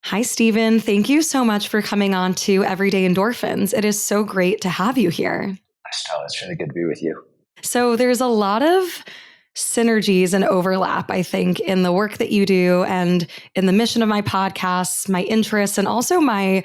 Hi, Steven. Thank you so much for coming on to Everyday Endorphins. It is so great to have you here. Stella, it's really good to be with you. So there's a lot of synergies and overlap, I think, in the work that you do and in the mission of my podcasts, my interests, and also my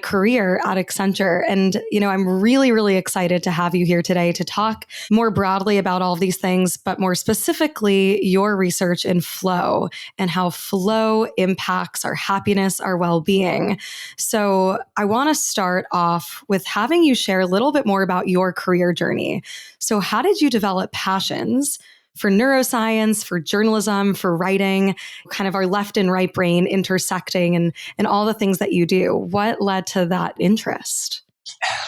career at Accenture. And, I'm really, really excited to have you here today to talk more broadly about all of these things, but more specifically, your research in flow and how flow impacts our happiness, our well-being. So I want to start off with having you share a little bit more about your career journey. So how did you develop passions for neuroscience, for journalism, for writing, kind of our left and right brain intersecting and all the things that you do? What led to that interest?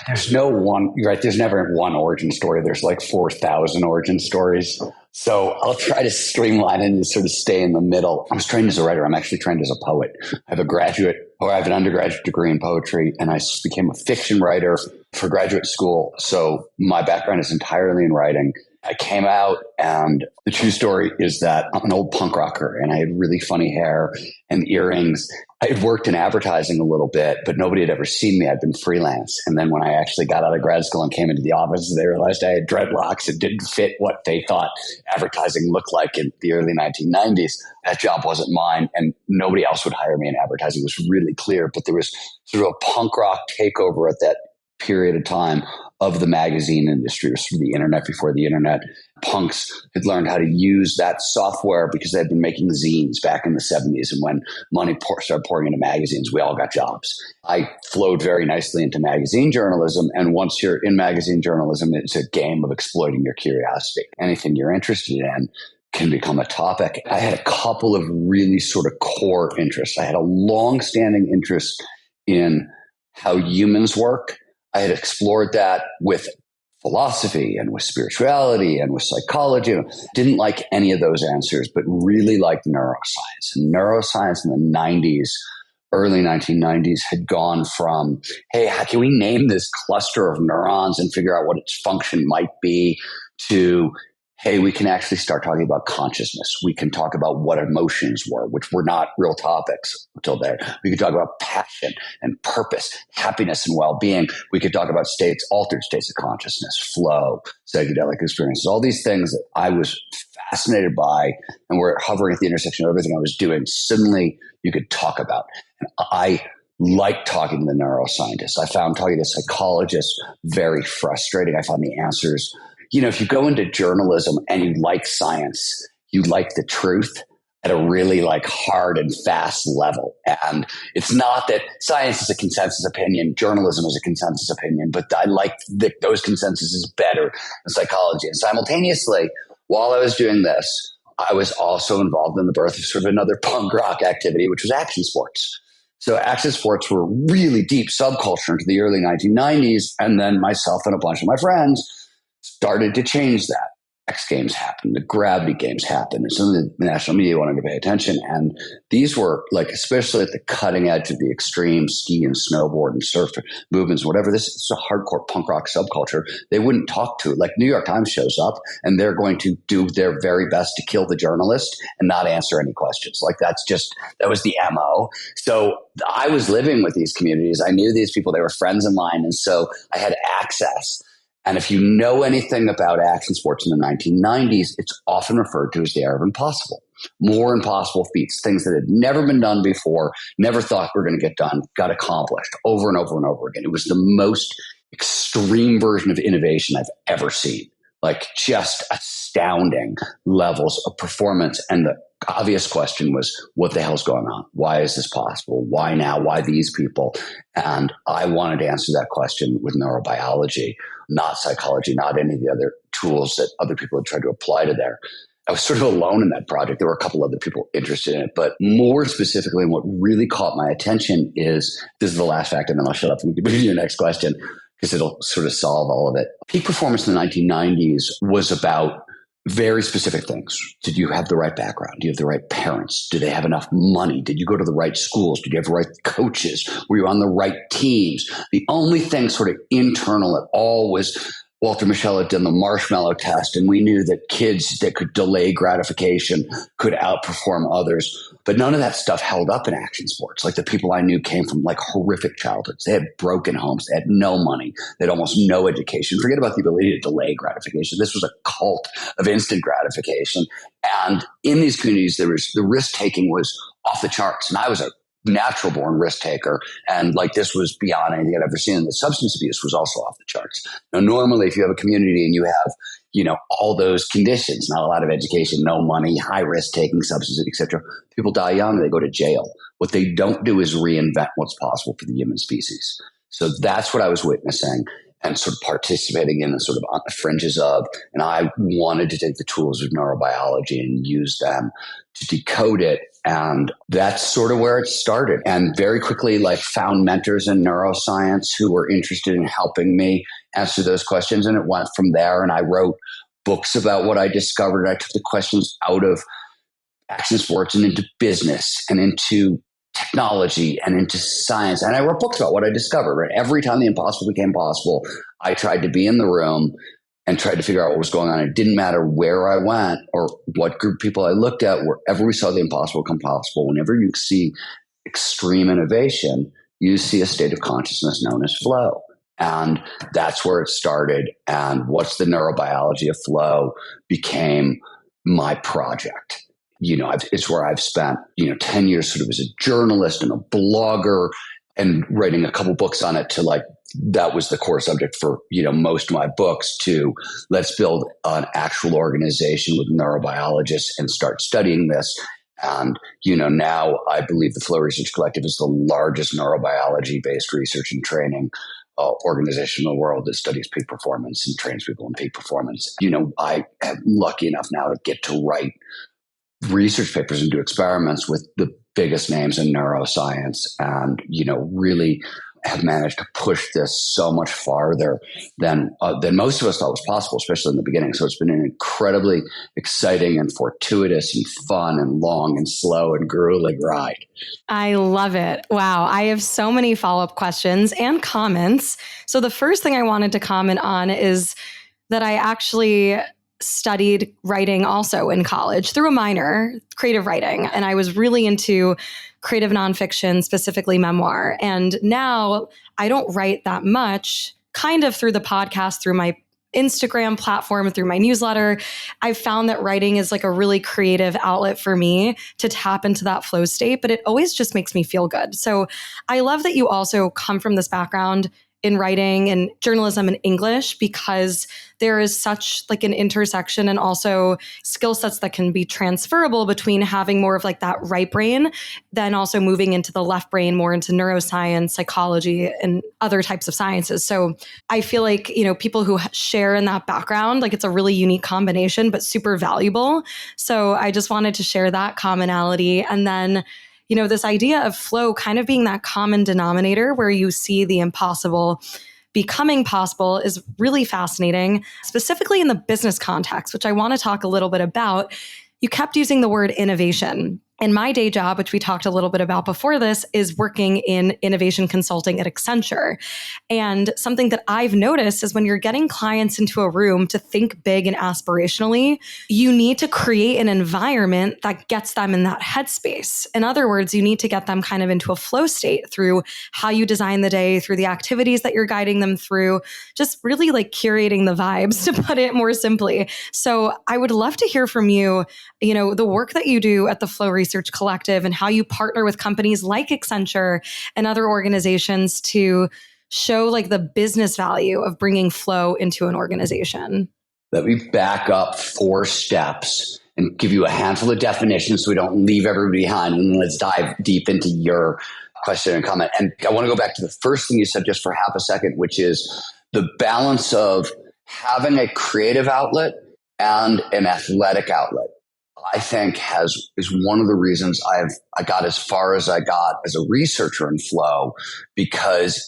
There's no one, right? There's never one origin story. There's like 4,000 origin stories. So I'll try to streamline and sort of stay in the middle. I was trained as a writer. I'm actually trained as a poet. I have an undergraduate degree in poetry, and I became a fiction writer for graduate school. So my background is entirely in writing. I came out, and the true story is that I'm an old punk rocker, and I had really funny hair and earrings. I had worked in advertising a little bit, but nobody had ever seen me. I'd been freelance. And then when I actually got out of grad school and came into the office, they realized I had dreadlocks. It didn't fit what they thought advertising looked like in the early 1990s. That job wasn't mine, and nobody else would hire me in advertising. It was really clear, but there was sort of a punk rock takeover at that period of time of the magazine industry. It was the internet before the internet. Punks had learned how to use that software because they had been making zines back in the 70s. And when money started pouring into magazines, we all got jobs. I flowed very nicely into magazine journalism. And once you're in magazine journalism, it's a game of exploiting your curiosity. Anything you're interested in can become a topic. I had a couple of really sort of core interests. I had a long-standing interest in how humans work. I had explored that with philosophy and with spirituality and with psychology. Didn't like any of those answers, but really liked neuroscience. And neuroscience in the 90s, early 1990s, had gone from, hey, how can we name this cluster of neurons and figure out what its function might be, to, hey, we can actually start talking about consciousness. We can talk about what emotions were, which were not real topics until there. We could talk about passion and purpose, happiness and well-being. We could talk about altered states of consciousness, flow, psychedelic experiences, all these things that I was fascinated by and were hovering at the intersection of everything I was doing. Suddenly you could talk about. And I liked talking to the neuroscientists. I found talking to psychologists very frustrating. I found the answers. If you go into journalism and you like science, you like the truth at a really hard and fast level. And it's not that science is a consensus opinion, journalism is a consensus opinion, but I like those consensuses better than psychology. And simultaneously, while I was doing this, I was also involved in the birth of sort of another punk rock activity, which was action sports. So action sports were really deep subculture into the early 1990s. And then myself and a bunch of my friends started to change that. X Games happened, the Gravity Games happened, and some of the national media wanted to pay attention. And these were especially at the cutting edge of the extreme ski and snowboard and surf movements, whatever. This is a hardcore punk rock subculture. They wouldn't talk to it. New York Times shows up and they're going to do their very best to kill the journalist and not answer any questions. That was the MO. So I was living with these communities. I knew these people. They were friends of mine. And so I had access. And if you know anything about action sports in the 1990s, it's often referred to as the era of impossible. More impossible feats, things that had never been done before, never thought were going to get done, got accomplished over and over and over again. It was the most extreme version of innovation I've ever seen. Just astounding levels of performance. And the obvious question was, what the hell's going on? Why is this possible? Why now? Why these people? And I wanted to answer that question with neurobiology, not psychology, not any of the other tools that other people had tried to apply to there. I was sort of alone in that project. There were a couple other people interested in it, but more specifically, what really caught my attention is, this is the last fact, and then I'll shut up and we can move to your next question, because it'll sort of solve all of it. Peak performance in the 1990s was about very specific things. Did you have the right background? Do you have the right parents? Do they have enough money? Did you go to the right schools? Did you have the right coaches? Were you on the right teams? The only thing sort of internal at all was Walter Mischel had done the marshmallow test, and we knew that kids that could delay gratification could outperform others. But none of that stuff held up in action sports. Like the people I knew came from like horrific childhoods. They had broken homes. They had no money. They had almost no education. Forget about the ability to delay gratification. This was a cult of instant gratification. And in these communities, the risk taking was off the charts. And I was a natural born risk taker. And like this was beyond anything I'd ever seen. And the substance abuse was also off the charts. Now, normally, if you have a community and you have, all those conditions, not a lot of education, no money, high risk taking, substances, etc., people die young, they go to jail. What they don't do is reinvent what's possible for the human species. So that's what I was witnessing and sort of participating in and sort of on the fringes of. And I wanted to take the tools of neurobiology and use them to decode it. And that's sort of where it started. And very quickly, found mentors in neuroscience who were interested in helping me answer those questions. And it went from there. And I wrote books about what I discovered. I took the questions out of action sports and into business and into technology and into science. And I wrote books about what I discovered. Right? Every time the impossible became possible, I tried to be in the room and tried to figure out what was going on. It didn't matter where I went or what group of people I looked at, wherever we saw the impossible become possible. Whenever you see extreme innovation, you see a state of consciousness known as flow. And that's where it started. And what's the neurobiology of flow became my project. It's where I've spent, 10 years sort of as a journalist and a blogger and writing a couple books on it to that was the core subject for, most of my books to let's build an actual organization with neurobiologists and start studying this. And, now I believe the Flow Research Collective is the largest neurobiology-based research and training organization in the world that studies peak performance and trains people in peak performance. I am lucky enough now to get to write research papers and do experiments with the biggest names in neuroscience and, really have managed to push this so much farther than most of us thought was possible, especially in the beginning. So it's been an incredibly exciting and fortuitous and fun and long and slow and grueling ride. I love it. Wow. I have so many follow-up questions and comments. So the first thing I wanted to comment on is that I actually studied writing also in college through a minor, creative writing. And I was really into creative nonfiction, specifically memoir. And now I don't write that much, kind of through the podcast, through my Instagram platform, through my newsletter. I've found that writing is a really creative outlet for me to tap into that flow state, but it always just makes me feel good. So I love that you also come from this background in writing and journalism and English, because there is such an intersection and also skill sets that can be transferable between having more of that right brain, then also moving into the left brain, more into neuroscience, psychology, and other types of sciences. So I feel people who share in that background, it's a really unique combination, but super valuable. So I just wanted to share that commonality. And then this idea of flow kind of being that common denominator where you see the impossible becoming possible is really fascinating, specifically in the business context, which I want to talk a little bit about. You kept using the word innovation. And my day job, which we talked a little bit about before this, is working in innovation consulting at Accenture. And something that I've noticed is when you're getting clients into a room to think big and aspirationally, you need to create an environment that gets them in that headspace. In other words, you need to get them kind of into a flow state through how you design the day, through the activities that you're guiding them through, just really curating the vibes, to put it more simply. So I would love to hear from you, the work that you do at the Flow Research Collective and how you partner with companies like Accenture and other organizations to show the business value of bringing flow into an organization. Let me back up 4 steps and give you a handful of definitions so we don't leave everybody behind. And let's dive deep into your question and comment. And I want to go back to the first thing you said just for half a second, which is the balance of having a creative outlet and an athletic outlet. I think is one of the reasons I got as far as I got as a researcher in flow, because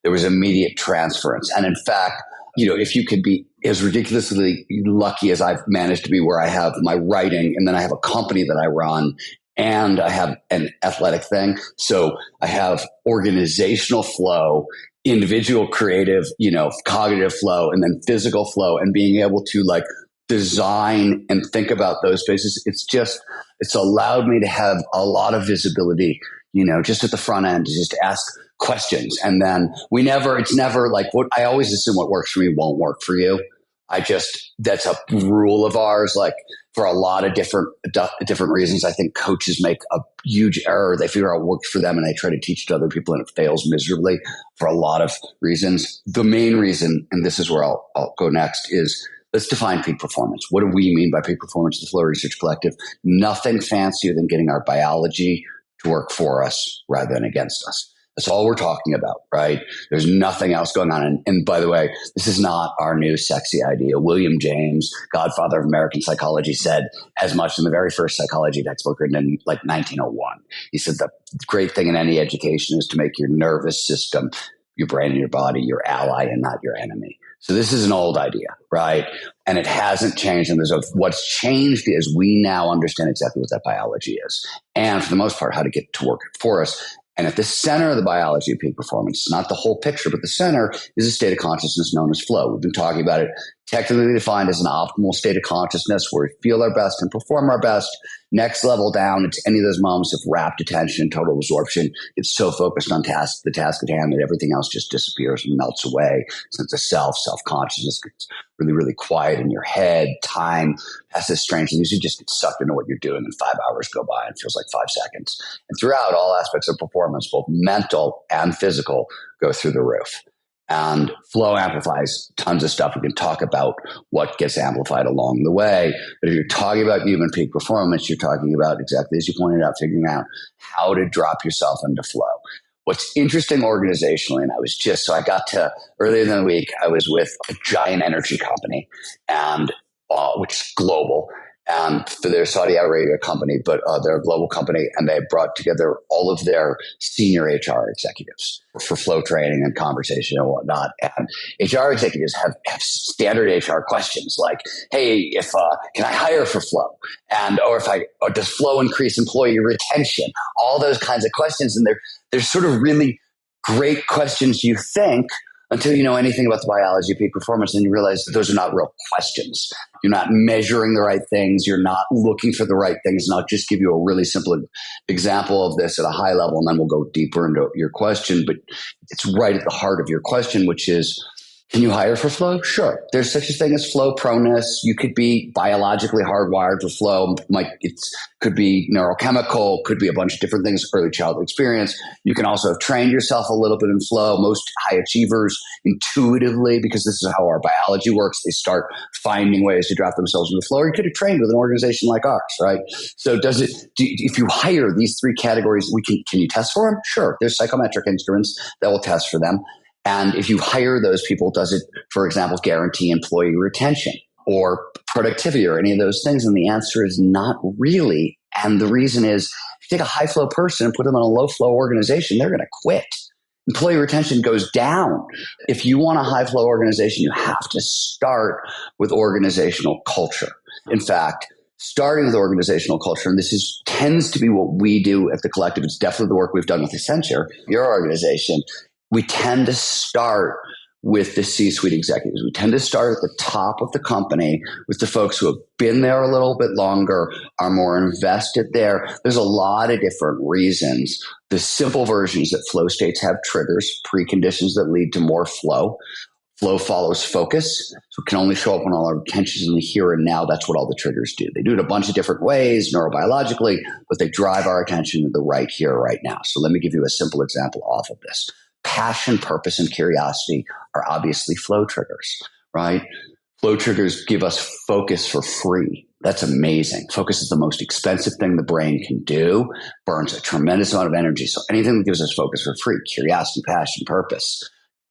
there was immediate transference. And in fact, if you could be as ridiculously lucky as I've managed to be, where I have my writing and then I have a company that I run and I have an athletic thing. So I have organizational flow individual creative, cognitive flow, and then physical flow, and being able to like design and think about those spaces. It's allowed me to have a lot of visibility, just at the front end, to just ask questions. And then it's never like I always assume what works for me won't work for you. That's a rule of ours. Like for a lot of different reasons, I think coaches make a huge error. They figure out what works for them and they try to teach it to other people and it fails miserably for a lot of reasons. The main reason, and this is where I'll go next, is let's define peak performance. What do we mean by peak performance? The Flow Research Collective, nothing fancier than getting our biology to work for us rather than against us. That's all we're talking about, right? There's nothing else going on. And by the way, this is not our new sexy idea. William James, godfather of American psychology, said as much in the very first psychology textbook written in like 1901. He said the great thing in any education is to make your nervous system, your brain and your body, your ally and not your enemy. So this is an old idea, right? And it hasn't changed. And what's changed is we now understand exactly what that biology is. And for the most part, how to get to work for us. And at the center of the biology of peak performance, not the whole picture, but the center is a state of consciousness known as flow. We've been talking about it, technically defined as an optimal state of consciousness where we feel our best and perform our best. Next level down, it's any of those moments of rapt attention, total absorption. It's so focused on the task at hand that everything else just disappears and melts away. Sense of self-consciousness gets really, really quiet in your head. Time passes strangely. You just get sucked into what you're doing and 5 hours go by and it feels like 5 seconds. And throughout, all aspects of performance, both mental and physical, go through the roof. And flow amplifies tons of stuff. We can talk about what gets amplified along the way. But if you're talking about human peak performance, you're talking about, exactly as you pointed out, figuring out how to drop yourself into flow. What's interesting organizationally, and I got to, earlier in the week, I was with a giant energy company, and which is global. And for their Saudi Arabia company, but they're a global company, and they brought together all of their senior HR executives for flow training and conversation and whatnot. And HR executives have standard HR questions like, "Hey, can I hire for flow?" Or does flow increase employee retention? All those kinds of questions, and they're sort of really great questions. You think until you know anything about the biology of peak performance, and you realize that those are not real questions. You're not measuring the right things. You're not looking for the right things. And I'll just give you a really simple example of this at a high level, and then we'll go deeper into your question. But it's right at the heart of your question, which is, can you hire for flow? Sure. There's such a thing as flow proneness. You could be biologically hardwired for flow. It could be neurochemical, could be a bunch of different things, early childhood experience. You can also have trained yourself a little bit in flow. Most high achievers intuitively, because this is how our biology works, they start finding ways to drop themselves into flow. Or you could have trained with an organization like ours, right? So if you hire these three categories, can you test for them? Sure. There's psychometric instruments that will test for them. And if you hire those people, does it, for example, guarantee employee retention or productivity or any of those things? And the answer is not really. And the reason is, if you take a high flow person and put them in a low flow organization, they're going to quit. Employee retention goes down. If you want a high flow organization, you have to start with organizational culture. In fact, starting with organizational culture, and tends to be what we do at the collective. It's definitely the work we've done with Accenture, your organization. We tend to start with the C-suite executives. We tend to start at the top of the company with the folks who have been there a little bit longer, are more invested there. There's a lot of different reasons. The simple version is that flow states have triggers, preconditions that lead to more flow. Flow follows focus, so it can only show up when all our attention is in the here and now. That's what all the triggers do. They do it a bunch of different ways, neurobiologically, but they drive our attention to the right here, right now. So let me give you a simple example off of this. Passion, purpose, and curiosity are obviously flow triggers, right? Flow triggers give us focus for free. That's amazing. Focus is the most expensive thing the brain can do, burns a tremendous amount of energy. So anything that gives us focus for free, curiosity, passion, purpose,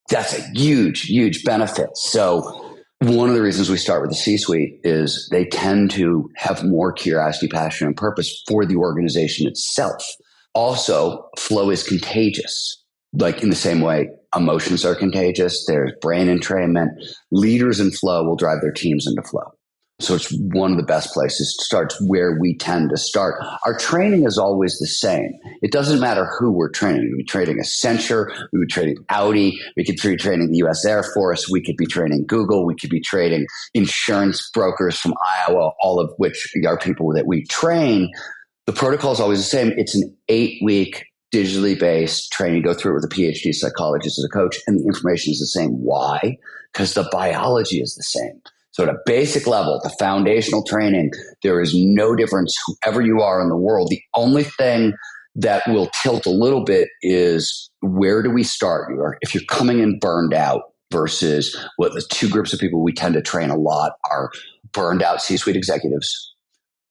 that's a huge, huge benefit. So one of the reasons we start with the C-suite is they tend to have more curiosity, passion, and purpose for the organization itself. Also, flow is contagious. Like in the same way, emotions are contagious. There's brain entrainment. Leaders in flow will drive their teams into flow. So it's one of the best places to start. It's where we tend to start. Our training is always the same. It doesn't matter who we're training. We could be training Accenture. We could be training Audi. We could be training the U.S. Air Force. We could be training Google. We could be training insurance brokers from Iowa, all of which are people that we train. The protocol is always the same. It's an 8-week digitally based training. Go through it with a PhD psychologist as a coach, and the information is the same. Why? Because the biology is the same. So at a basic level, the foundational training, there is no difference whoever you are in the world. The only thing that will tilt a little bit is where do we start? If you're coming in burned out versus what the two groups of people we tend to train a lot are burned out C-suite executives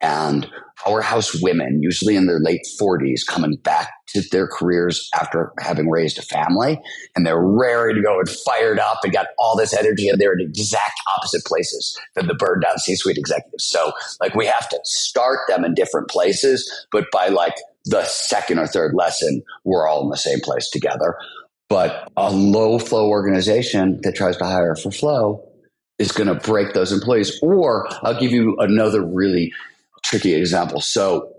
and powerhouse women, usually in their late 40s, coming back to their careers after having raised a family. And they're raring to go and fired up and got all this energy. And they're in exact opposite places than the burned out C-suite executives. So we have to start them in different places. But by the second or third lesson, we're all in the same place together. But a low flow organization that tries to hire for flow is going to break those employees. Or I'll give you another really tricky example. So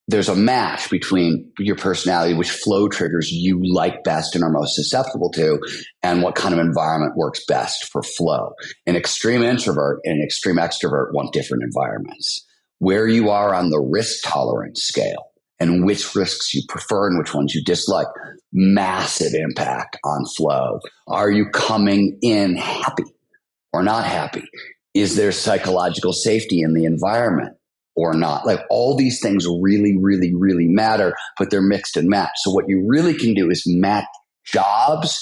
there's a match between your personality, which flow triggers you like best and are most susceptible to, and what kind of environment works best for flow. An extreme introvert and an extreme extrovert want different environments. Where you are on the risk tolerance scale and which risks you prefer and which ones you dislike, massive impact on flow. Are you coming in happy or not happy? Is there psychological safety in the environment or not? All these things really, really, really matter, but they're mixed and matched. So what you really can do is match jobs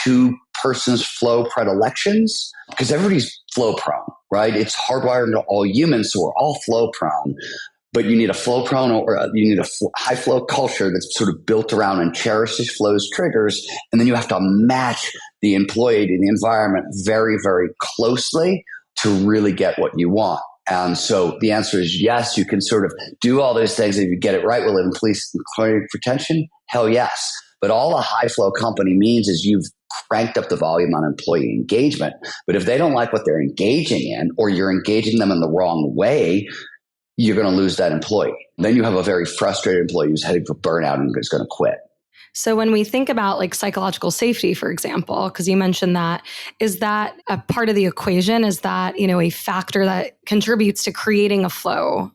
to person's flow predilections, because everybody's flow prone, right? It's hardwired into all humans, so we're all flow prone. But you need a flow prone or you need a high flow culture that's sort of built around and cherishes flow's triggers. And then you have to match the employee to the environment very, very closely to really get what you want. And so the answer is yes, you can sort of do all those things. If you get it right, will it increase employee retention? Hell yes. But all a high flow company means is you've cranked up the volume on employee engagement. But if they don't like what they're engaging in, or you're engaging them in the wrong way, you're going to lose that employee. Then you have a very frustrated employee who's heading for burnout and is going to quit. So when we think about psychological safety, for example, because you mentioned that, is that a part of the equation? Is that, a factor that contributes to creating a flow?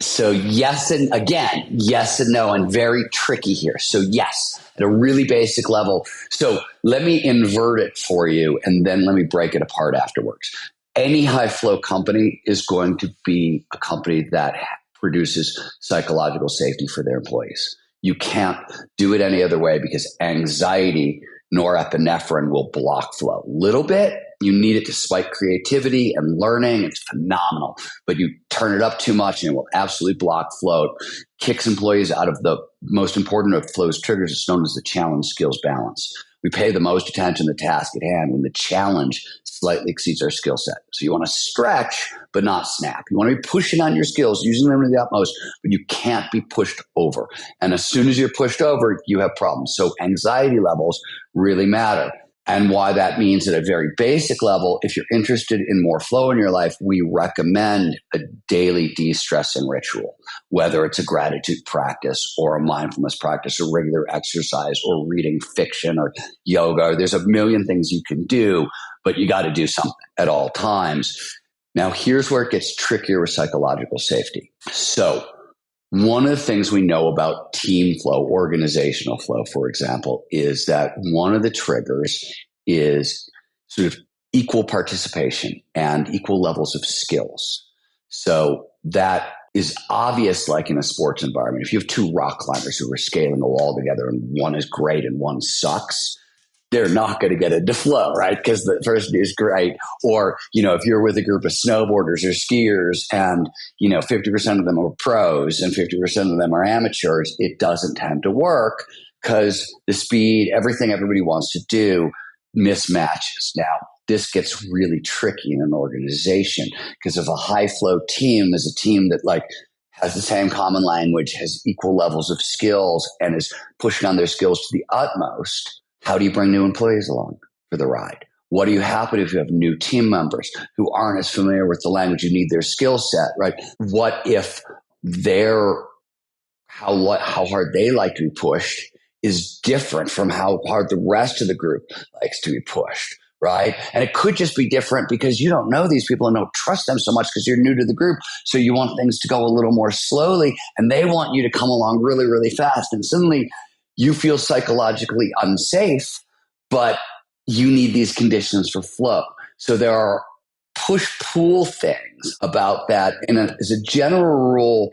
So yes, and again, yes and no, and very tricky here. So yes, at a really basic level. So let me invert it for you, and then let me break it apart afterwards. Any high flow company is going to be a company that produces psychological safety for their employees. You can't do it any other way because anxiety, norepinephrine will block flow. Little bit, you need it to spike creativity and learning. It's phenomenal. But you turn it up too much and it will absolutely block flow. It kicks employees out of the most important of flow's triggers. It's known as the challenge skills balance. We pay the most attention to the task at hand when the challenge slightly exceeds our skill set. So you want to stretch, but not snap. You want to be pushing on your skills, using them to the utmost, but you can't be pushed over. And as soon as you're pushed over, you have problems. So anxiety levels really matter. And why that means at a very basic level, if you're interested in more flow in your life, we recommend a daily de-stressing ritual, whether it's a gratitude practice or a mindfulness practice or regular exercise or reading fiction or yoga. There's a million things you can do, but you got to do something at all times. Now, here's where it gets trickier with psychological safety. So one of the things we know about team flow, organizational flow, for example, is that one of the triggers is sort of equal participation and equal levels of skills. So that is obvious, like in a sports environment. If you have two rock climbers who are scaling a wall together and one is great and one sucks, they're not going to get into flow, right? Because the person is great. Or, if you're with a group of snowboarders or skiers and, 50% of them are pros and 50% of them are amateurs, it doesn't tend to work because the speed, everything everybody wants to do mismatches. Now, this gets really tricky in an organization because if a high flow team is a team that has the same common language, has equal levels of skills and is pushing on their skills to the utmost, how do you bring new employees along for the ride? What do you happen if you have new team members who aren't as familiar with the language? You need their skill set, right? What if their how hard they like to be pushed is different from how hard the rest of the group likes to be pushed, right? And it could just be different because you don't know these people and don't trust them so much because you're new to the group. So you want things to go a little more slowly and they want you to come along really, really fast. And suddenly you feel psychologically unsafe, but you need these conditions for flow. So there are push-pull things about that. And as a general rule,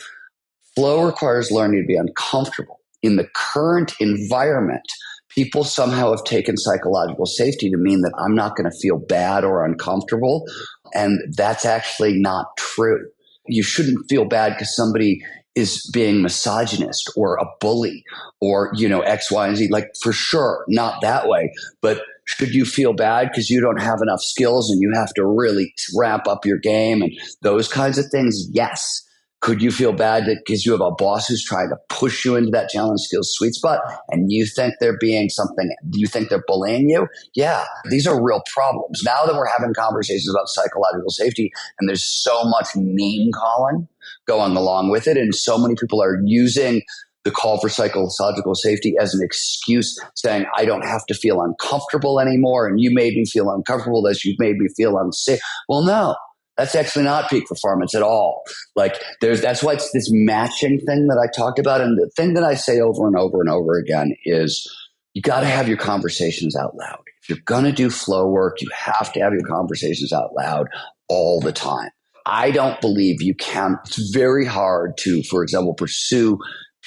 flow requires learning to be uncomfortable. In the current environment, people somehow have taken psychological safety to mean that I'm not going to feel bad or uncomfortable. And that's actually not true. You shouldn't feel bad because somebody is being misogynist or a bully or, X, Y, and Z. Like, for sure, not that way. But should you feel bad because you don't have enough skills and you have to really ramp up your game and those kinds of things? Yes. Could you feel bad because you have a boss who's trying to push you into that challenge skills sweet spot and you think they're being something, you think they're bullying you? Yeah, these are real problems. Now that we're having conversations about psychological safety and there's so much name calling going along with it, and so many people are using the call for psychological safety as an excuse, saying, I don't have to feel uncomfortable anymore, and you made me feel uncomfortable as you made me feel unsafe. Well, no. That's actually not peak performance at all. That's why it's this matching thing that I talked about. And the thing that I say over and over and over again is you got to have your conversations out loud. If you're going to do flow work, you have to have your conversations out loud all the time. I don't believe you can. It's very hard to, for example, pursue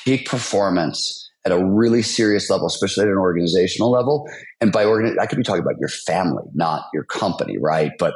peak performance at a really serious level, especially at an organizational level. And by I could be talking about your family, not your company, right? But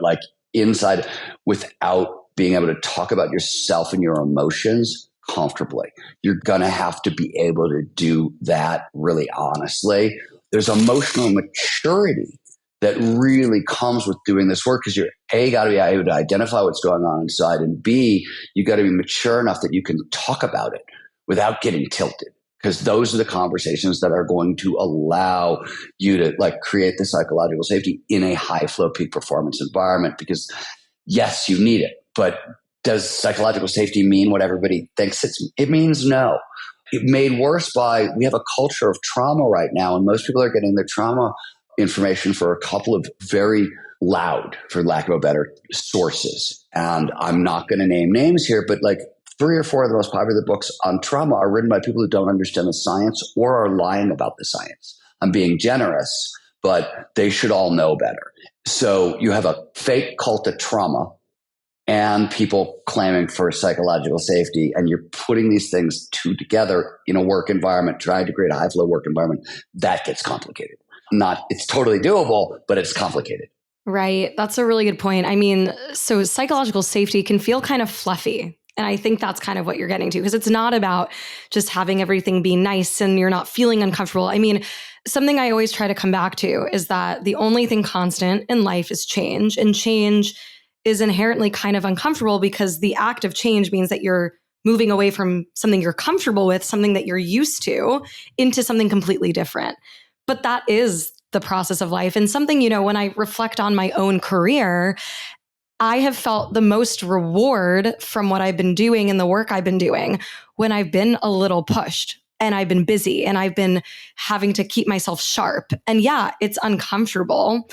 inside, without being able to talk about yourself and your emotions comfortably. You're going to have to be able to do that really honestly. There's emotional maturity that really comes with doing this work because you're A, got to be able to identify what's going on inside, and B, you got to be mature enough that you can talk about it without getting tilted. Because those are the conversations that are going to allow you to create the psychological safety in a high flow peak performance environment. Because yes, you need it, but does psychological safety mean what everybody thinks it means? No. It made worse by, we have a culture of trauma right now, and most people are getting their trauma information for a couple of very loud, for lack of a better, sources. And I'm not going to name names here, but 3 or 4 of the most popular books on trauma are written by people who don't understand the science or are lying about the science. I'm being generous, but they should all know better. So you have a fake cult of trauma and people claiming for psychological safety, and you're putting these things together in a work environment, trying to create a high flow work environment. That gets complicated. It's totally doable, but it's complicated. Right. That's a really good point. I mean, so psychological safety can feel kind of fluffy. And I think that's kind of what you're getting to, because it's not about just having everything be nice and you're not feeling uncomfortable. I mean, something I always try to come back to is that the only thing constant in life is change. And change is inherently kind of uncomfortable because the act of change means that you're moving away from something you're comfortable with, something that you're used to, into something completely different. But that is the process of life. And something, when I reflect on my own career, I have felt the most reward from what I've been doing and the work I've been doing when I've been a little pushed and I've been busy and I've been having to keep myself sharp. And yeah, it's uncomfortable,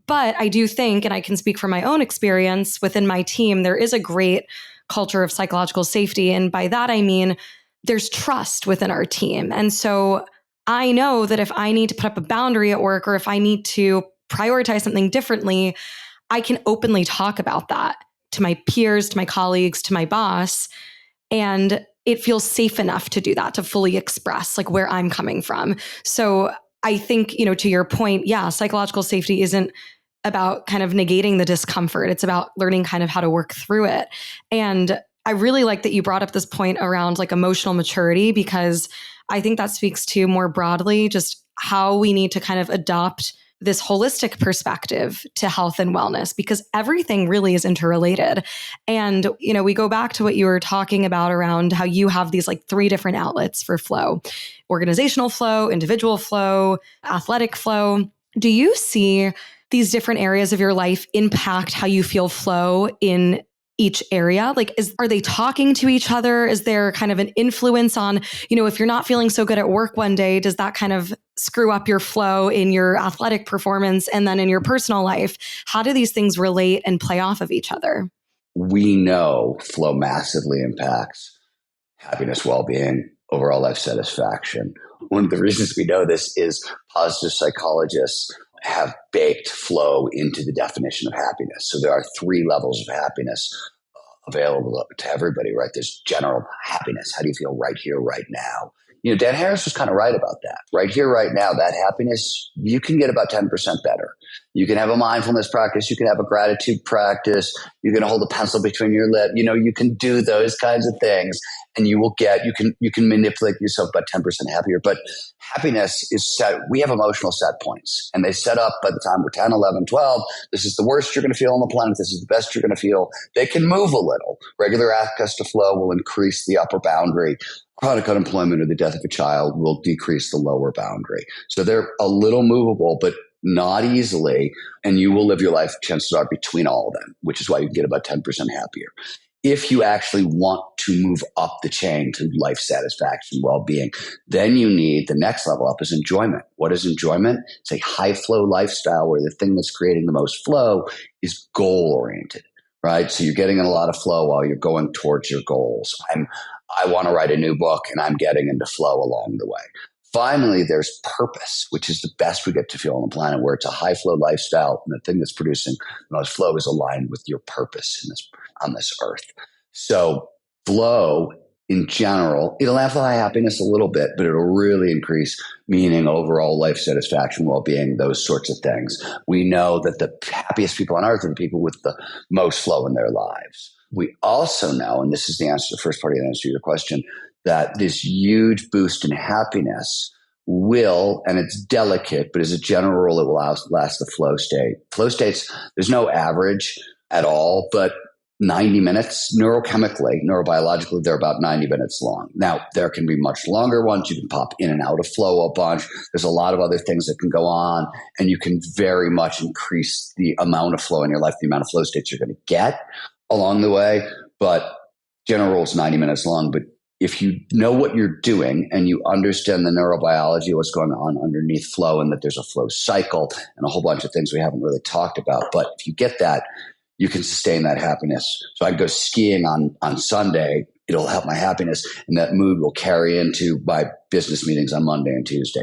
but I do think, and I can speak from my own experience within my team, there is a great culture of psychological safety. And by that, I mean, there's trust within our team. And so I know that if I need to put up a boundary at work or if I need to prioritize something differently, I can openly talk about that to my peers, to my colleagues, to my boss. And it feels safe enough to do that, to fully express where I'm coming from. So I think, to your point, yeah, psychological safety isn't about kind of negating the discomfort. It's about learning kind of how to work through it. And I really like that you brought up this point around emotional maturity, because I think that speaks to more broadly just how we need to kind of adopt this holistic perspective to health and wellness, because everything really is interrelated. And, we go back to what you were talking about around how you have these 3 different outlets for flow: organizational flow, individual flow, athletic flow. Do you see these different areas of your life impact how you feel flow in each area? Like, are they talking to each other? Is there kind of an influence on, if you're not feeling so good at work one day, does that kind of screw up your flow in your athletic performance and then in your personal life? How do these things relate and play off of each other? We know flow massively impacts happiness, well-being, overall life satisfaction. One of the reasons we know this is positive psychologists have baked flow into the definition of happiness. So there are 3 levels of happiness available to everybody, right? There's general happiness. How do you feel right here, right now? Dan Harris was kind of right about that. Right here, right now, that happiness, you can get about 10% better. You can have a mindfulness practice. You can have a gratitude practice. You can hold a pencil between your lips. You can do those kinds of things, and you can manipulate yourself about 10% happier. But happiness is set. We have emotional set points, and they set up by the time we're 10, 11, 12. This is the worst you're going to feel on the planet. This is the best you're going to feel. They can move a little. Regular access to flow will increase the upper boundary. Chronic unemployment or the death of a child will decrease the lower boundary. So they're a little movable, but not easily. And you will live your life, chances are, between all of them, which is why you can get about 10% happier. If you actually want to move up the chain to life satisfaction, well-being, then you need the next level up is enjoyment. What is enjoyment? It's a high flow lifestyle where the thing that's creating the most flow is goal oriented, right? So you're getting a lot of flow while you're going towards your goals. I want to write a new book, and I'm getting into flow along the way. Finally, there's purpose, which is the best we get to feel on the planet, where it's a high flow lifestyle, and the thing that's producing the most flow is aligned with your purpose on this earth. So flow in general, it'll amplify happiness a little bit, but it'll really increase meaning, overall life satisfaction, well-being, those sorts of things. We know that the happiest people on earth are the people with the most flow in their lives. We also know, and this is the answer to the first part of the answer to your question, that this huge boost in happiness will, and it's delicate, but as a general rule, it will last the flow state. Flow states, there's no average at all, but 90 minutes neurochemically, neurobiologically, they're about 90 minutes long. Now, there can be much longer ones. You can pop in and out of flow a bunch. There's a lot of other things that can go on, and you can very much increase the amount of flow in your life, the amount of flow states you're going to get along the way. But general rule is 90 minutes long. But if you know what you're doing and you understand the neurobiology, what's going on underneath flow, and that there's a flow cycle and a whole bunch of things we haven't really talked about. But if you get that, you can sustain that happiness. So I go skiing on Sunday. It'll help my happiness, and that mood will carry into my business meetings on Monday and Tuesday.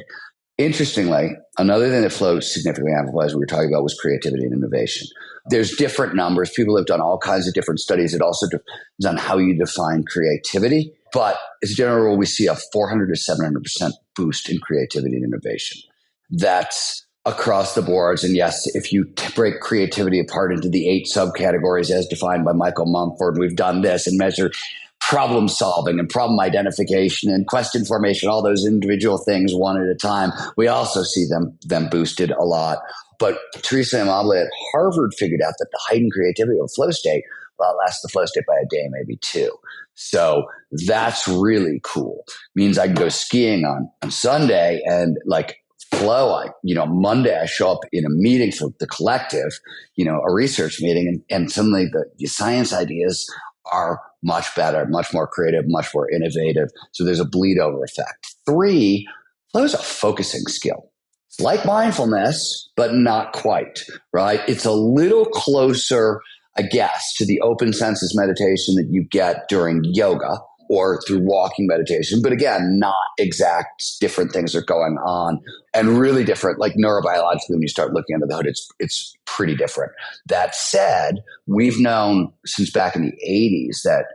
Interestingly, another thing that flow significantly amplifies, we were talking about, was creativity and innovation. There's different numbers. People have done all kinds of different studies. It also depends on how you define creativity. But as a general rule, we see a 400 to 700% boost in creativity and innovation. That's across the boards. And yes, if you break creativity apart into the 8 subcategories as defined by Michael Mumford, we've done this and measured problem solving and problem identification and question formation, all those individual things one at a time. We also see them boosted a lot. But Teresa Amabile at Harvard figured out that the heightened creativity of a flow state will outlast the flow state by a day, maybe 2. So that's really cool. Means I can go skiing on Sunday and like flow. Monday I show up in a meeting for the collective, a research meeting, and suddenly the science ideas are much better, much more creative, much more innovative. So there's a bleed over effect. 3, flow is a focusing skill. It's like mindfulness, but not quite, right? It's a little closer, I guess, to the open senses meditation that you get during yoga or through walking meditation. But again, not exact, different things are going on, and really different, like neurobiologically, when you start looking under the hood, it's pretty different. That said, we've known since back in the 80s that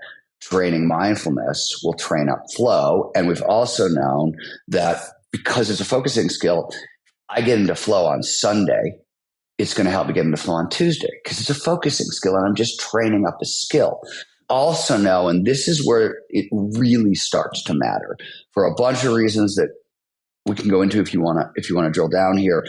training mindfulness will train up flow. And we've also known that because it's a focusing skill, I get into flow on Sunday, it's going to help me get into flow on Tuesday because it's a focusing skill and I'm just training up a skill. Also know, and this is where it really starts to matter for a bunch of reasons that we can go into if you want to drill down here.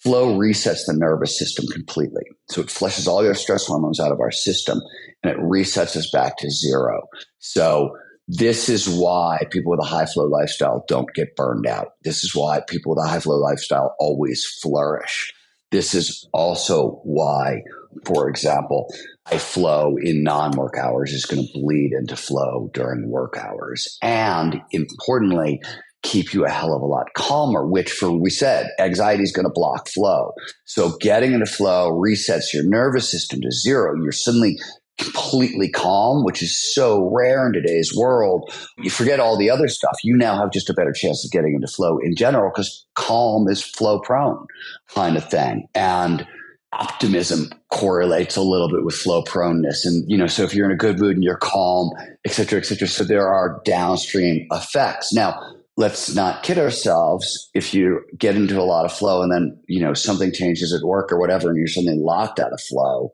Flow resets the nervous system completely. So it flushes all your stress hormones out of our system and it resets us back to 0. So this is why people with a high flow lifestyle don't get burned out. This is why people with a high flow lifestyle always flourish. This is also why, for example, high flow in non-work hours is going to bleed into flow during work hours. And importantly, keep you a hell of a lot calmer, which, for we said, anxiety is going to block flow. So getting into flow resets your nervous system to zero. You're suddenly completely calm, which is so rare in today's world. You forget all the other stuff. You now have just a better chance of getting into flow in general because calm is flow prone kind of thing. And optimism correlates a little bit with flow proneness. And, so if you're in a good mood and you're calm, et cetera, et cetera. So there are downstream effects. Now, let's not kid ourselves. If you get into a lot of flow and then, something changes at work or whatever, and you're suddenly locked out of flow,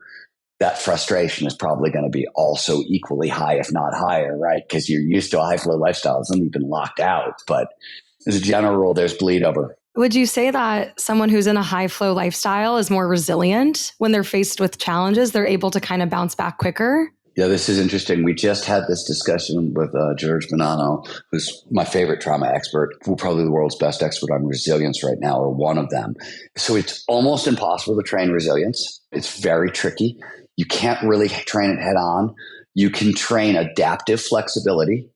that frustration is probably going to be also equally high, if not higher, right? Because you're used to a high flow lifestyle. It's you've been locked out. But as a general rule, there's bleed over. Would you say that someone who's in a high flow lifestyle is more resilient when they're faced with challenges? They're able to kind of bounce back quicker? Yeah, this is interesting. We just had this discussion with George Bonanno, who's my favorite trauma expert, probably the world's best expert on resilience right now, or one of them. So it's almost impossible to train resilience. It's very tricky. You can't really train it head on. You can train adaptive flexibility,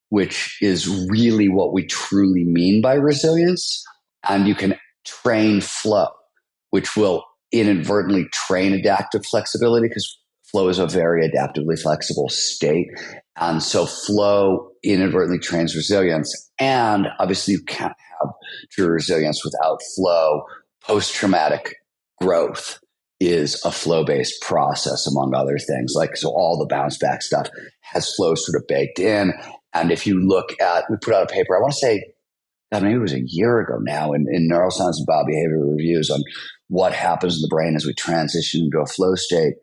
which is really what we truly mean by resilience. And you can train flow, which will inadvertently train adaptive flexibility because flow is a very adaptively flexible state. And so flow inadvertently trains resilience. And obviously you can't have true resilience without flow. Post-traumatic growth is a flow-based process, among other things. So all the bounce back stuff has flow sort of baked in. And if you look at, we put out a paper, I want to say, God, maybe it was a year ago now in Neuroscience and Biobehavioral Reviews on what happens in the brain as we transition into a flow state.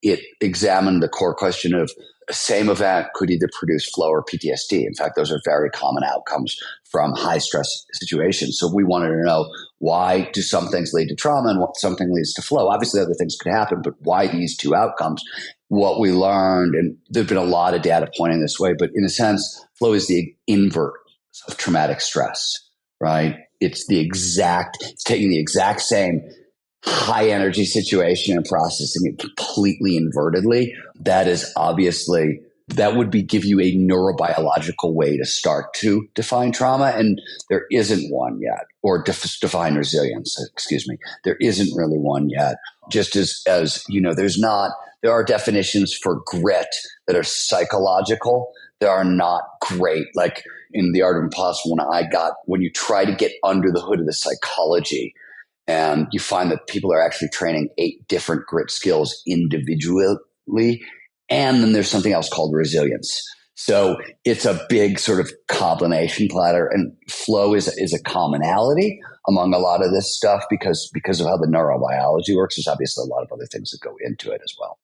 It examined the core question of the same event could either produce flow or PTSD. In fact, those are very common outcomes from high stress situations. So we wanted to know, why do some things lead to trauma and what something leads to flow? Obviously, other things could happen, but why these two outcomes? What we learned, and there've been a lot of data pointing this way, but in a sense, flow is the invert of traumatic stress, right? It's taking the exact same high energy situation and processing it completely invertedly. That is obviously, that would give you a neurobiological way to start to define trauma. And there isn't one yet, or define resilience, excuse me. There isn't really one yet. Just as there are definitions for grit that are psychological. There are not great, like in The Art of Impossible, when you try to get under the hood of the psychology, and you find that people are actually training 8 different grit skills individually. And then there's something else called resilience. So it's a big sort of combination platter. And flow is a commonality among a lot of this stuff because of how the neurobiology works. There's obviously a lot of other things that go into it as well.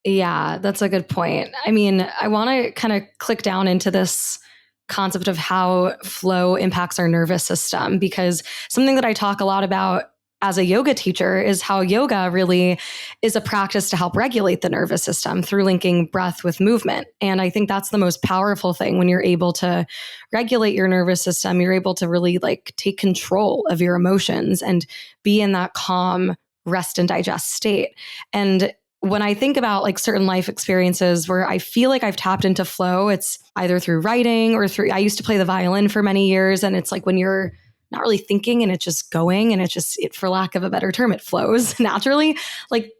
Yeah, that's a good point. I mean, I want to kind of click down into this concept of how flow impacts our nervous system, because something that I talk a lot about as a yoga teacher is how yoga really is a practice to help regulate the nervous system through linking breath with movement. And I think that's the most powerful thing. When you're able to regulate your nervous system, you're able to really take control of your emotions and be in that calm, rest and digest state. And when I think about certain life experiences where I feel like I've tapped into flow, it's either through writing or I used to play the violin for many years. And it's when you're not really thinking and it's just going and for lack of a better term, it flows naturally.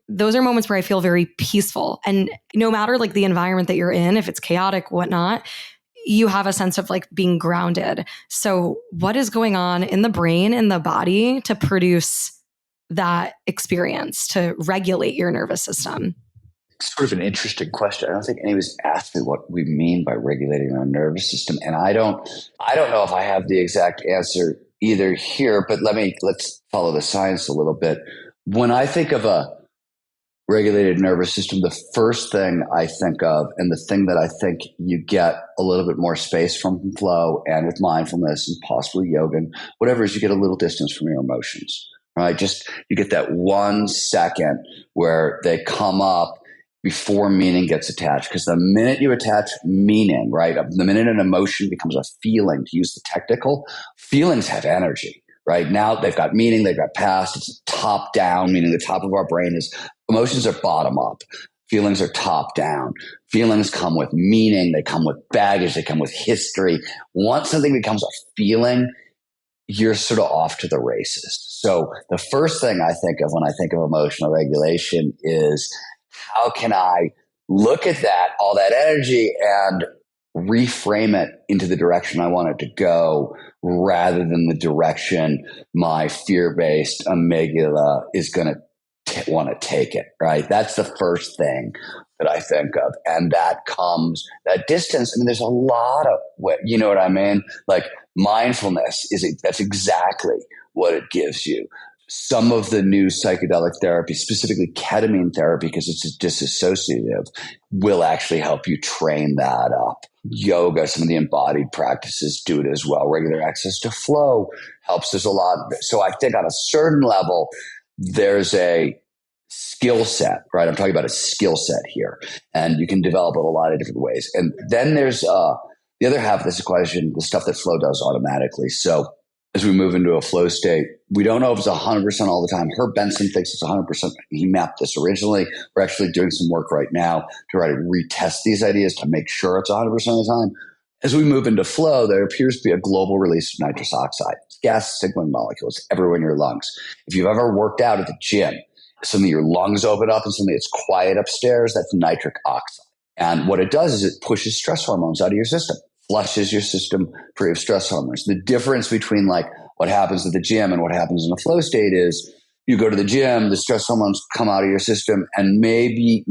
Those are moments where I feel very peaceful. And no matter the environment that you're in, if it's chaotic, whatnot, you have a sense of being grounded. So what is going on in the brain and the body to produce that experience, to regulate your nervous system? Sort of an interesting question. I don't think anyone's asked me what we mean by regulating our nervous system. And I don't know if I have the exact answer either here, but let's follow the science a little bit. When I think of a regulated nervous system, the first thing I think of, and the thing that I think you get a little bit more space from flow and with mindfulness and possibly yoga and whatever, is you get a little distance from your emotions, right? Just you get that 1 second where they come up before meaning gets attached. Because the minute you attach meaning, right, the minute an emotion becomes a feeling, to use the technical, feelings have energy, right? Now they've got meaning, they've got past. It's top down, meaning the top of our brain is emotions are bottom up. Feelings are top down. Feelings come with meaning. They come with baggage. They come with history. Once something becomes a feeling, you're sort of off to the races. So the first thing I think of when I think of emotional regulation is how can I look at that, all that energy, and reframe it into the direction I want it to go rather than the direction my fear-based amygdala is going to want to take it, right? That's the first thing that I think of. And that comes, that distance. I mean, there's a lot of, you know what I mean? Like mindfulness that's exactly what it gives you. Some of the new psychedelic therapy, specifically ketamine therapy, because it's disassociative, will actually help you train that up. Yoga, some of the embodied practices do it as well. Regular access to flow helps us a lot. So I think on a certain level, there's a skill set, right? I'm talking about a skill set here, and you can develop it a lot of different ways. And then there's the other half of this equation, the stuff that flow does automatically. So as we move into a flow state, we don't know if it's 100% all the time. Herb Benson thinks it's 100%. He mapped this originally. We're actually doing some work right now to try to retest these ideas to make sure it's 100% of the time. As we move into flow, there appears to be a global release of nitrous oxide. It's gas signaling molecules everywhere in your lungs. If you've ever worked out at the gym, suddenly your lungs open up and suddenly it's quiet upstairs, that's nitric oxide. And what it does is it pushes stress hormones out of your system, flushes your system free of stress hormones. The difference between like what happens at the gym and what happens in a flow state is you go to the gym, the stress hormones come out of your system, and maybe,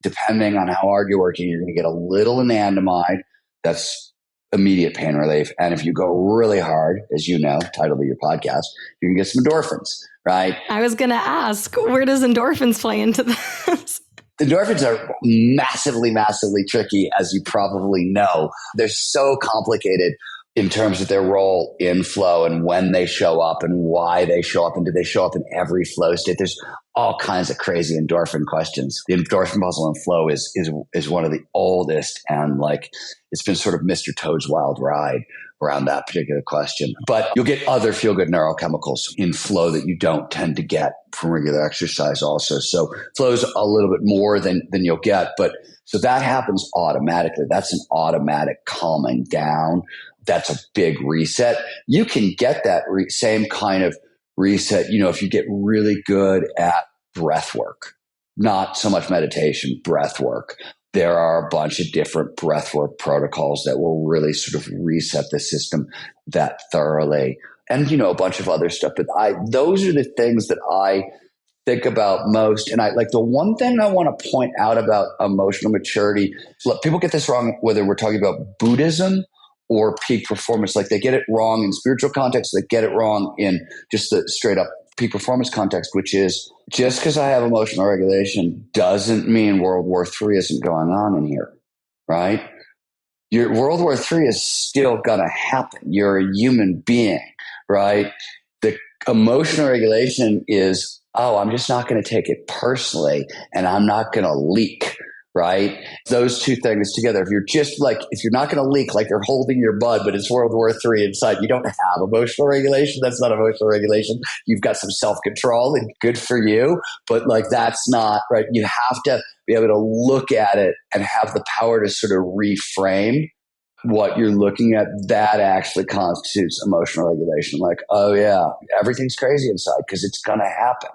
depending on how hard you're working, you're going to get a little anandamide. That's immediate pain relief. And if you go really hard, as you know, title of your podcast, you can get some endorphins, right? I was going to ask, where does endorphins play into this? Endorphins are massively, massively tricky, as you probably know. They're so complicated in terms of their role in flow and when they show up and why they show up and do they show up in every flow state. There's all kinds of crazy endorphin questions. The endorphin puzzle in flow is one of the oldest, and like it's been sort of Mr. Toad's wild ride around that particular question. But you'll get other feel-good neurochemicals in flow that you don't tend to get from regular exercise also. So flow is a little bit more than you'll get. But so that happens automatically. That's an automatic calming down. That's a big reset. You can get that same kind of reset, if you get really good at breath work, not so much meditation, breath work. There are a bunch of different breathwork protocols that will really sort of reset the system that thoroughly. And, a bunch of other stuff. But those are the things that I think about most. And I like the one thing I want to point out about emotional maturity. Look, people get this wrong, whether we're talking about Buddhism or peak performance. Like they get it wrong in spiritual context. They get it wrong in just the straight up peak performance context, which is just because I have emotional regulation doesn't mean World War III isn't going on in here, right? Your World War III is still going to happen. You're a human being, right? The emotional regulation is, I'm just not going to take it personally and I'm not going to leak, right? Those two things together. If you're not going to leak like you're holding your bud, but it's World War III inside, you don't have emotional regulation. That's not emotional regulation. You've got some self-control and good for you, but like that's not, right? You have to be able to look at it and have the power to sort of reframe what you're looking at. That actually constitutes emotional regulation. Like, oh yeah, everything's crazy inside because it's going to happen.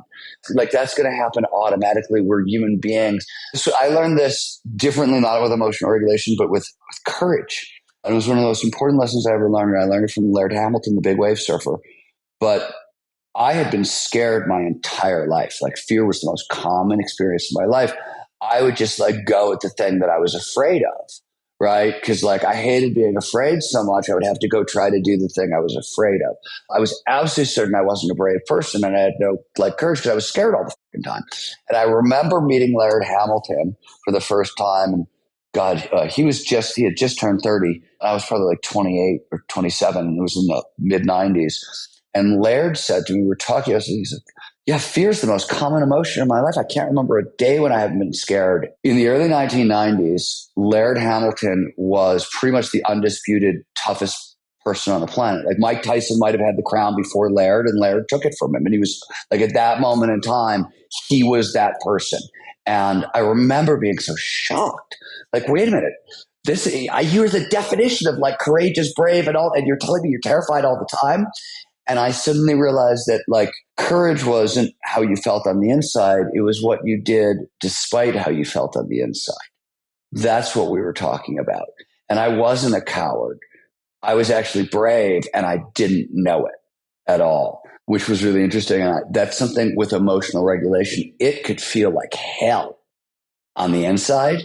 Like that's going to happen automatically. We're human beings. So I learned this differently, not with emotional regulation, but with courage. And it was one of the most important lessons I ever learned. I learned it from Laird Hamilton, the big wave surfer. But I had been scared my entire life. Like fear was the most common experience in my life. I would just like go at the thing that I was afraid of. Right? Because like I hated being afraid so much, I would have to go try to do the thing I was afraid of. I was absolutely certain I wasn't a brave person, and I had no courage because I was scared all the fucking time. And I remember meeting Laird Hamilton for the first time, and God, he had just turned 30. I was probably like 28 or 27, and it was in the mid 90s. And Laird said to me, we were talking, he said, yeah, fear is the most common emotion in my life. I can't remember a day when I haven't been scared. In the early 1990s, Laird Hamilton was pretty much the undisputed toughest person on the planet. Like Mike Tyson might have had the crown before Laird, and Laird took it from him. And he was like, at that moment in time, he was that person. And I remember being so shocked. Like, wait a minute. I hear the definition of like courageous, brave, and all, and you're telling me you're terrified all the time. And I suddenly realized that like courage wasn't how you felt on the inside. It was what you did despite how you felt on the inside. That's what we were talking about. And I wasn't a coward. I was actually brave, and I didn't know it at all, which was really interesting. And that's something with emotional regulation. It could feel like hell on the inside,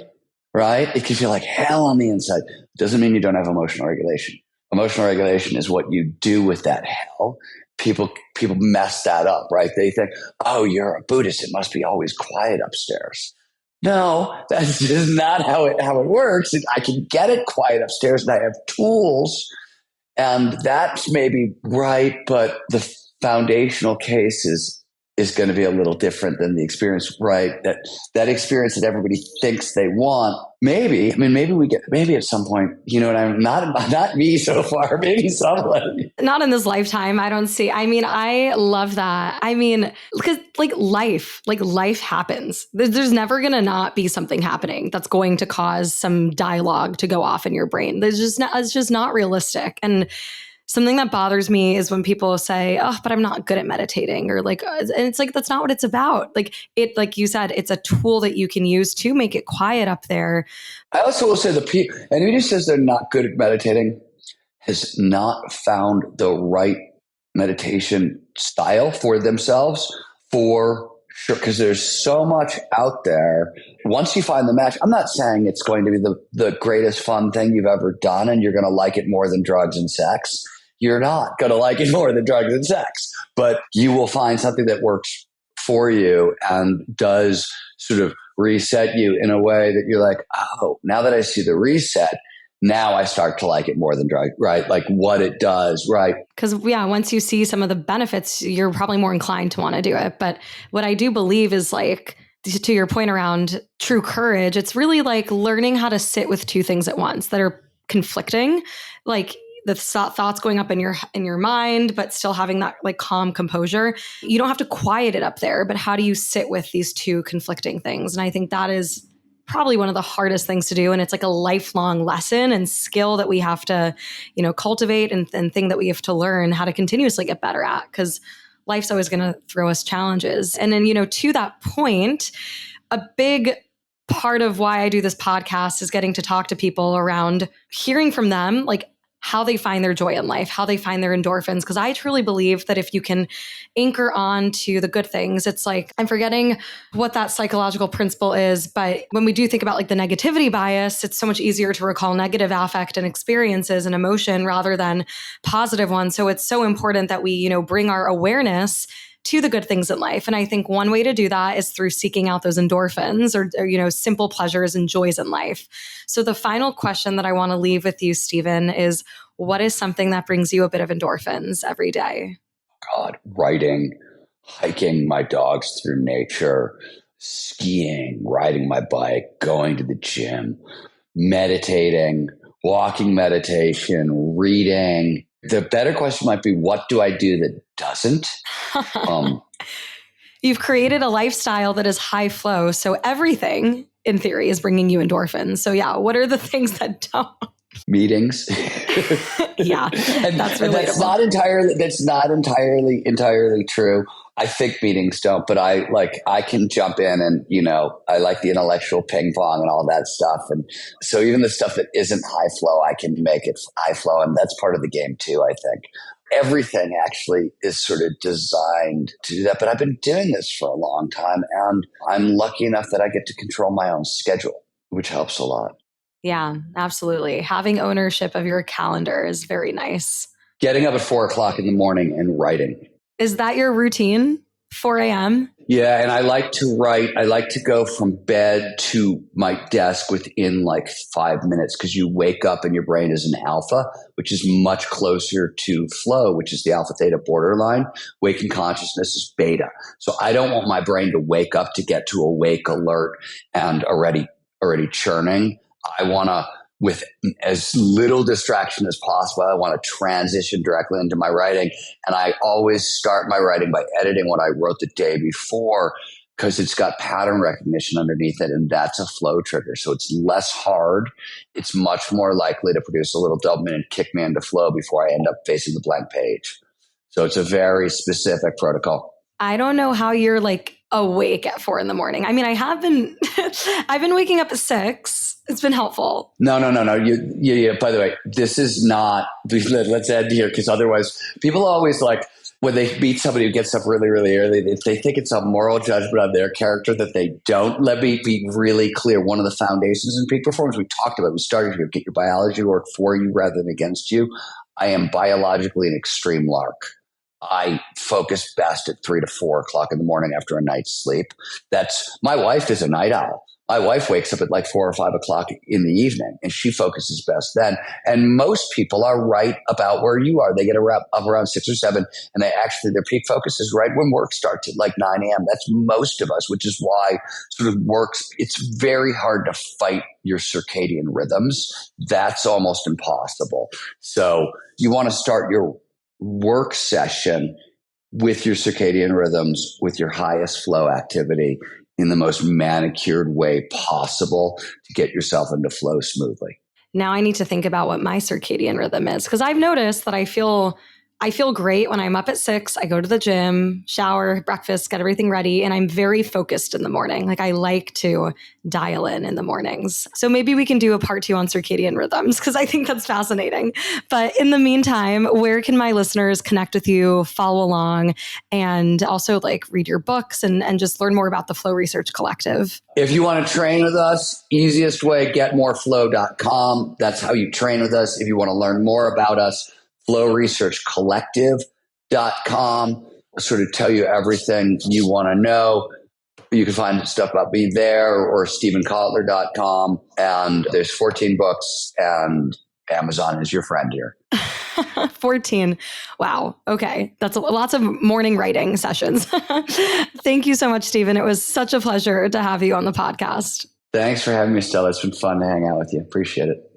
right? It could feel like hell on the inside. Doesn't mean you don't have emotional regulation. Emotional regulation is what you do with that hell. People mess that up, right? They think, oh, you're a Buddhist. It must be always quiet upstairs. No, that's just not how it works. I can get it quiet upstairs, and I have tools, and that's maybe right, but the foundational case is going to be a little different than the experience, right? That experience that everybody thinks they want. Maybe at some point, you know what I mean? Not me so far, maybe someone. Not in this lifetime. I don't see. I mean, I love that. I mean, because life happens. There's never going to not be something happening that's going to cause some dialogue to go off in your brain. It's just not realistic. And something that bothers me is when people say, oh, but I'm not good at meditating, or like, and it's like, that's not what it's about. Like you said, it's a tool that you can use to make it quiet up there. I also will say anybody who says they're not good at meditating has not found the right meditation style for themselves, for sure. Because there's so much out there. Once you find the match, I'm not saying it's going to be the greatest fun thing you've ever done and you're going to like it more than drugs and sex. You're not going to like it more than drugs and sex, but you will find something that works for you and does sort of reset you in a way that you're like, oh, now that I see the reset, now I start to like it more than drug, right? Like what it does, right? Because once you see some of the benefits, you're probably more inclined to want to do it. But what I do believe is, like, to your point around true courage, it's really like learning how to sit with two things at once that are conflicting, like the thoughts going up in your mind, but still having that like calm composure. You don't have to quiet it up there, but how do you sit with these two conflicting things? And I think that is probably one of the hardest things to do. And it's like a lifelong lesson and skill that we have to, cultivate and thing that we have to learn how to continuously get better at, because life's always going to throw us challenges. And then, to that point, a big part of why I do this podcast is getting to talk to people around hearing from them, like how they find their joy in life, how they find their endorphins. Because I truly believe that if you can anchor on to the good things, it's like, I'm forgetting what that psychological principle is, but when we do think about like the negativity bias, it's so much easier to recall negative affect and experiences and emotion rather than positive ones. So it's so important that we, bring our awareness to the good things in life. And I think one way to do that is through seeking out those endorphins or simple pleasures and joys in life. So the final question that I want to leave with you, Steven, is what is something that brings you a bit of endorphins every day? God, writing, hiking my dogs through nature, skiing, riding my bike, going to the gym, meditating, walking meditation, reading. The better question might be, what do I do that doesn't? You've created a lifestyle that is high flow. So everything in theory is bringing you endorphins. So yeah, what are the things that don't? Meetings. Yeah, that's relatable. That's not entirely true. I think meetings don't, but I can jump in and, I like the intellectual ping pong and all that stuff. And so even the stuff that isn't high flow, I can make it high flow. And that's part of the game too, I think. Everything actually is sort of designed to do that. But I've been doing this for a long time, and I'm lucky enough that I get to control my own schedule, which helps a lot. Yeah, absolutely. Having ownership of your calendar is very nice. Getting up at 4:00 in the morning and writing. Is that your routine? 4 a.m.? Yeah, and I like to write. I like to go from bed to my desk within like 5 minutes, because you wake up and your brain is in alpha, which is much closer to flow, which is the alpha theta borderline. Waking consciousness is beta. So I don't want my brain to wake up to get to awake alert and already churning. I want to with as little distraction as possible. I want to transition directly into my writing. And I always start my writing by editing what I wrote the day before, because it's got pattern recognition underneath it. And that's a flow trigger. So it's less hard. It's much more likely to produce a little dopamine and kick me into flow before I end up facing the blank page. So it's a very specific protocol. I don't know how you're like awake at 4 a.m. I mean, I have been, I've been waking up at 6. It's been helpful. No. By the way, this is not, let's end here, because otherwise people always like, when they meet somebody who gets up really, really early, they think it's a moral judgment on their character that they don't. Let me be really clear. One of the foundations in peak performance we talked about, we started here, get your biology to work for you rather than against you. I am biologically an extreme lark. I focus best at 3 to 4 o'clock in the morning after a night's sleep. My wife is a night owl. My wife wakes up at like 4 or 5 o'clock in the evening, and she focuses best then. And most people are right about where you are. They get up around 6 or 7, and their peak focus is right when work starts at like 9 a.m. That's most of us, which is why sort of it's very hard to fight your circadian rhythms. That's almost impossible. So you want to start your work session with your circadian rhythms, with your highest flow activity in the most manicured way possible to get yourself into flow smoothly. Now I need to think about what my circadian rhythm is, because I've noticed that I feel great when I'm up at 6. I go to the gym, shower, breakfast, get everything ready, and I'm very focused in the morning. Like I like to dial in the mornings. So maybe we can do a part 2 on circadian rhythms, because I think that's fascinating. But in the meantime, where can my listeners connect with you, follow along, and also like read your books and just learn more about the Flow Research Collective? If you want to train with us, easiest way, getmoreflow.com. That's how you train with us. If you want to learn more about us, flowresearchcollective.com will sort of tell you everything you want to know. You can find stuff about me there, or stevenkotler.com. And there's 14 books, and Amazon is your friend here. 14. Wow. Okay. That's lots of morning writing sessions. Thank you so much, Steven. It was such a pleasure to have you on the podcast. Thanks for having me, Stella. It's been fun to hang out with you. Appreciate it.